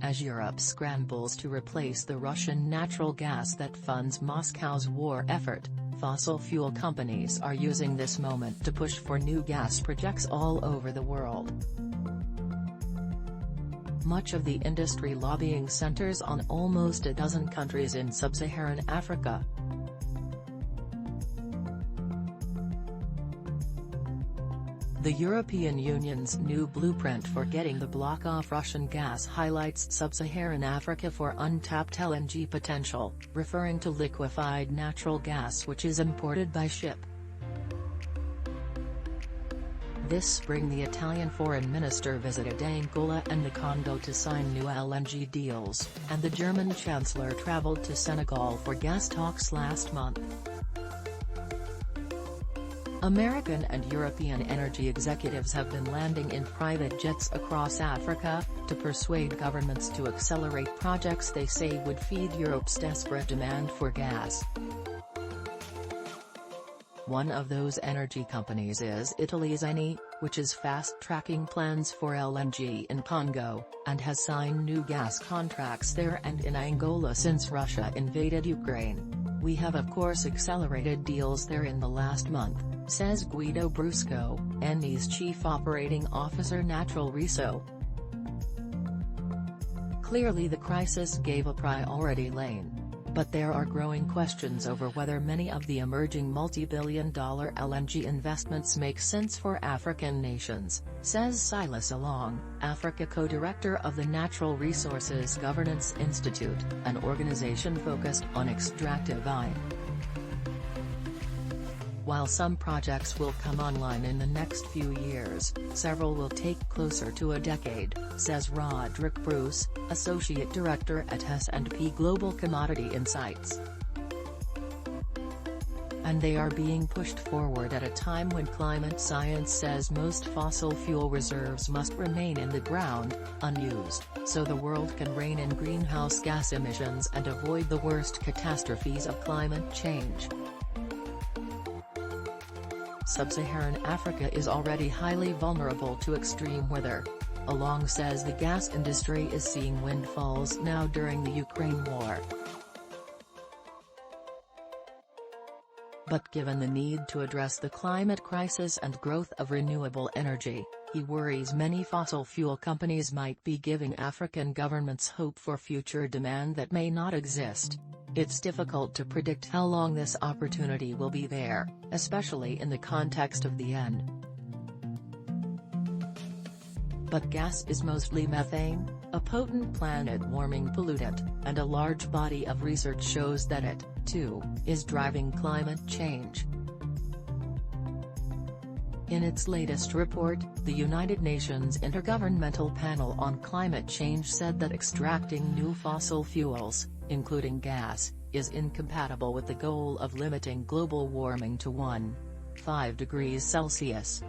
As Europe scrambles to replace the Russian natural gas that funds Moscow's war effort, fossil fuel companies are using this moment to push for new gas projects all over the world. Much of the industry lobbying centers on almost a dozen countries in Sub-Saharan Africa. The European Union's new blueprint for getting the bloc off Russian gas highlights Sub-Saharan Africa for untapped LNG potential, referring to liquified natural gas which is imported by ship. This spring the Italian foreign minister visited Angola and the Congo to sign new LNG deals, and the German Chancellor traveled to Senegal for gas talks last month. American and European energy executives have been landing in private jets across Africa, to persuade governments to accelerate projects they say would feed Europe's desperate demand for gas. One of those energy companies is Italy's Eni, which is fast-tracking plans for LNG in Congo, and has signed new gas contracts there and in Angola since Russia invaded Ukraine. "We have of course accelerated deals there in the last month," says Guido Brusco, Eni's chief operating officer natural resource. Clearly the crisis gave a priority lane. But there are growing questions over whether many of the emerging multi-billion-dollar LNG investments make sense for African nations, says Silas Olan'g, Africa co-director of the Natural Resources Governance Institute, an organization focused on extractive rein. While some projects will come online in the next few years, several will take closer to a decade, says Roderick Bruce, Associate Director at S&P Global Commodity Insights. And they are being pushed forward at a time when climate science says most fossil fuel reserves must remain in the ground, unused, so the world can rein in greenhouse gas emissions and avoid the worst catastrophes of climate change. Sub-Saharan Africa is already highly vulnerable to extreme weather. Olan'g says the gas industry is seeing windfalls now during the Ukraine war. But given the need to address the climate crisis and growth of renewable energy, he worries many fossil fuel companies might be giving African governments hope for future demand that may not exist. It's difficult to predict how long this opportunity will be there, especially in the context of the end. But gas is mostly methane, a potent planet-warming pollutant, and a large body of research shows that it, too, is driving climate change. In its latest report, the United Nations Intergovernmental Panel on Climate Change said that extracting new fossil fuels, including gas, is incompatible with the goal of limiting global warming to 1.5 degrees Celsius.